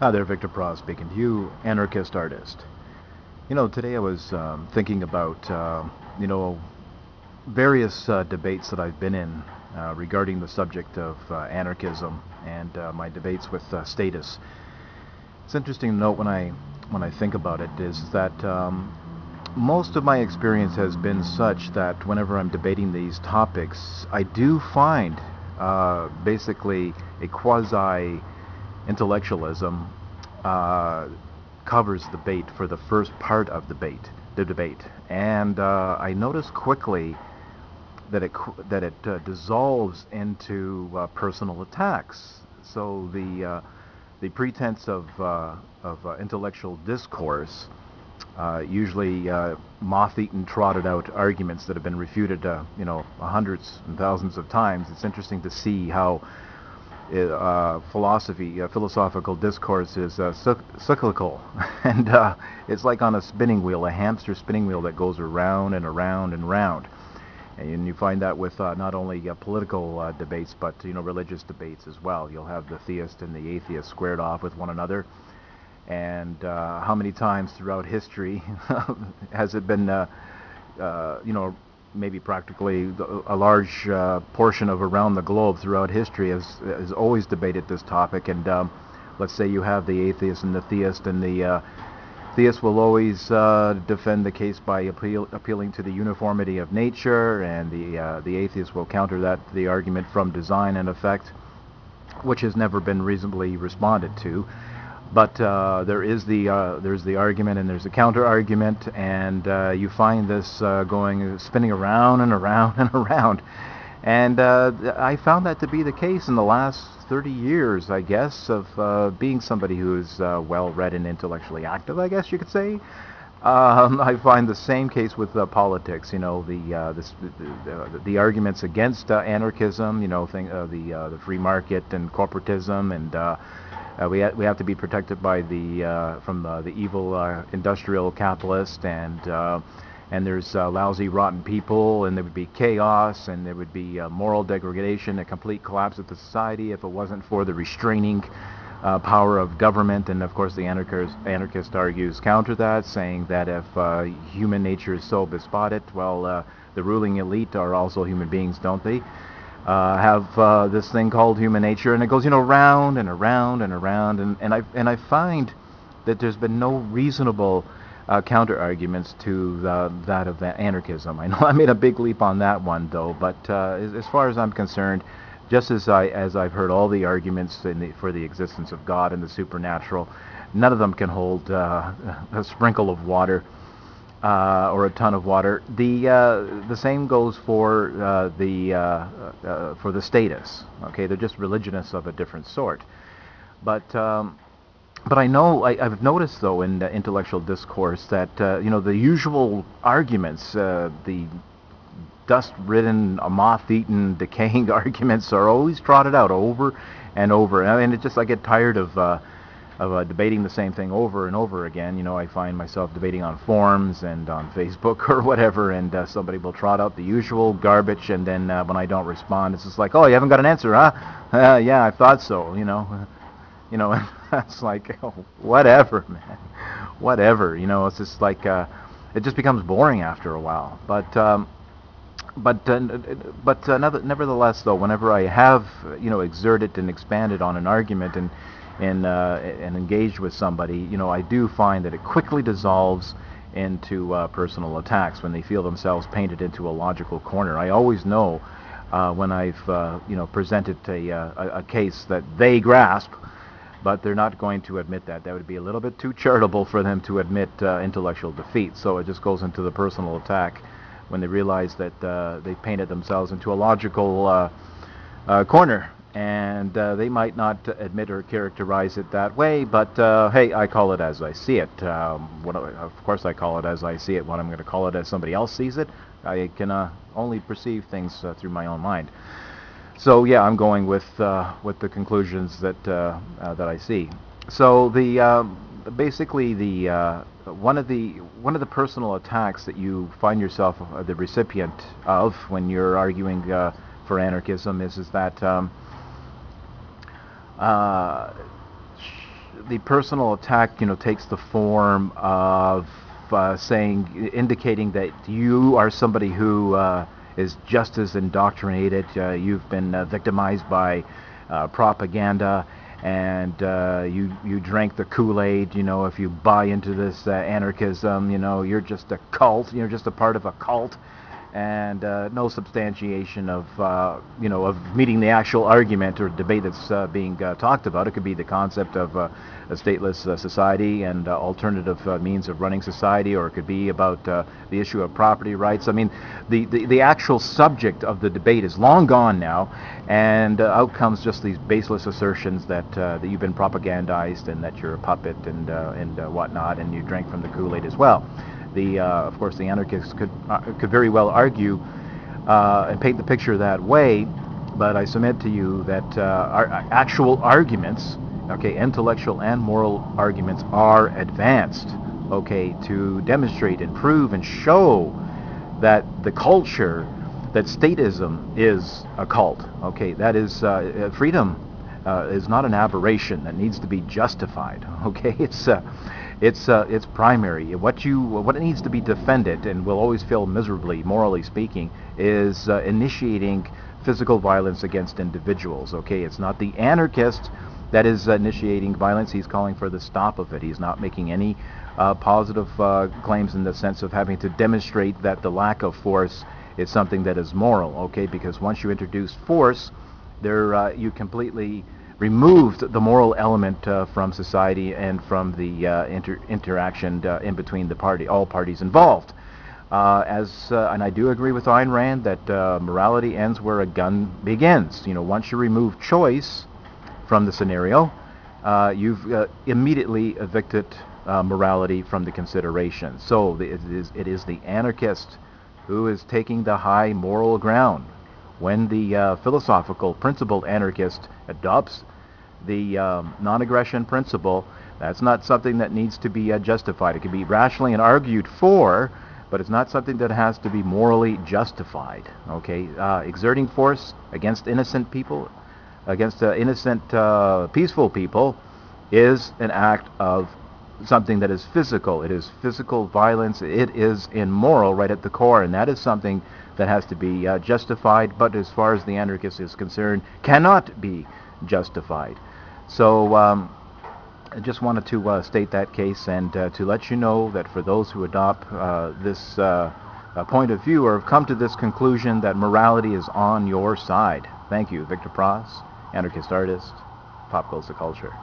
Hi there, Victor Pross speaking to you, anarchist artist. Today I was thinking about, various debates that I've been in regarding the subject of anarchism and my debates with status. It's interesting to note when I think about it is that most of my experience has been such that whenever I'm debating these topics, I do find basically a quasi intellectualism uh, covers the debate for the first part of the debate, and I notice quickly that it dissolves into personal attacks. So the pretense of intellectual discourse, usually moth-eaten, trotted-out arguments that have been refuted, hundreds and thousands of times. It's interesting to see how philosophical discourse is cyclical, and it's like on a spinning wheel, a hamster spinning wheel that goes around and around and round. And you find that with not only political debates, but religious debates as well. You'll have the theist and the atheist squared off with one another. And how many times throughout history has it been, maybe practically a large portion of around the globe throughout history has always debated this topic. And let's say you have the atheist and the theist, and the theist will always defend the case by appealing to the uniformity of nature, and the atheist will counter the argument from design and effect, which has never been reasonably responded to. But there's the argument, and there's a counter argument, and you find this spinning around and around and around. And I found that to be the case in the last 30 years, I guess, of being somebody who is well-read and intellectually active, I guess you could say. I find the same case with politics. The arguments against anarchism. The free market and corporatism, and we have to be protected by from the evil industrial capitalist, and there's lousy, rotten people, and there would be chaos, and there would be moral degradation, a complete collapse of the society if it wasn't for the restraining power of government. And of course, the anarchist argues counter that, saying that if human nature is so besotted, well, the ruling elite are also human beings, don't they? Have this thing called human nature, and it goes, round and around and around, and I find that there's been no reasonable counter arguments to that of anarchism. I know I made a big leap on that one, though, but as far as I'm concerned, just as I've heard all the arguments for the existence of God and the supernatural, none of them can hold a sprinkle of water or a ton of water. The same goes for the status. Okay, they're just religionists of a different sort. But I know I've noticed, though, in intellectual discourse that the usual arguments, the dust-ridden, moth-eaten, decaying arguments are always trotted out over and over. And it just, I get tired of debating the same thing over and over again. I find myself debating on forums and on Facebook or whatever, and somebody will trot out the usual garbage, and then when I don't respond, it's just like, oh, you haven't got an answer, huh? Yeah, I thought so. And it's like, oh, whatever, man, whatever. It's just like it just becomes boring after a while. But nevertheless, though, whenever I have exerted and expanded on an argument and engaged with somebody, I do find that it quickly dissolves into personal attacks when they feel themselves painted into a logical corner. I always know when I've presented a case that they grasp, but they're not going to admit that. That would be a little bit too charitable for them to admit intellectual defeat. So it just goes into the personal attack when they realize that they painted themselves into a logical corner. And they might not admit or characterize it that way, but hey, I call it as I see it. Of course I call it as I see it. What I'm going to call it as somebody else sees it. I can only perceive things through my own mind. So yeah, I'm going with the conclusions that I see. So basically one of the personal attacks that you find yourself the recipient of when you're arguing for anarchism is that the personal attack, takes the form of indicating that you are somebody who is just as indoctrinated. You've been victimized by propaganda, and you drank the Kool-Aid. If you buy into this anarchism, you're just a cult. You're just a part of a cult, and no substantiation of meeting the actual argument or debate that's being talked about. It could be the concept of a stateless society and alternative means of running society, or it could be about the issue of property rights. I mean, the actual subject of the debate is long gone now, and out comes just these baseless assertions that you've been propagandized and that you're a puppet and whatnot, and you drank from the Kool-Aid as well. Of course, the anarchists could very well argue and paint the picture that way, but I submit to you that our actual arguments, intellectual and moral arguments, are advanced, to demonstrate and prove and show that the culture, that statism is a cult. That is freedom is not an aberration that needs to be justified. It's primary. What needs to be defended, and will always fail miserably, morally speaking, is initiating physical violence against individuals. It's not the anarchist that is initiating violence. He's calling for the stop of it. He's not making any positive claims in the sense of having to demonstrate that the lack of force is something that is moral. Because once you introduce force, you completely removed the moral element from society and from the interaction in between all parties involved. And I do agree with Ayn Rand that morality ends where a gun begins. Once you remove choice from the scenario, you've immediately evicted morality from the consideration. So it is the anarchist who is taking the high moral ground. When the philosophical principled anarchist adopts the non-aggression principle, that's not something that needs to be justified. It can be rationally and argued for, but it's not something that has to be morally justified. Exerting force against innocent people, against innocent peaceful people, is an act of something that is physical. It is physical violence. It is immoral right at the core, and that is something that has to be justified, but as far as the anarchist is concerned, cannot be justified. So I just wanted to state that case, and to let you know that for those who adopt this point of view, or have come to this conclusion, that morality is on your side. Thank you. Victor Pross, anarchist artist, Pop Goes the Culture.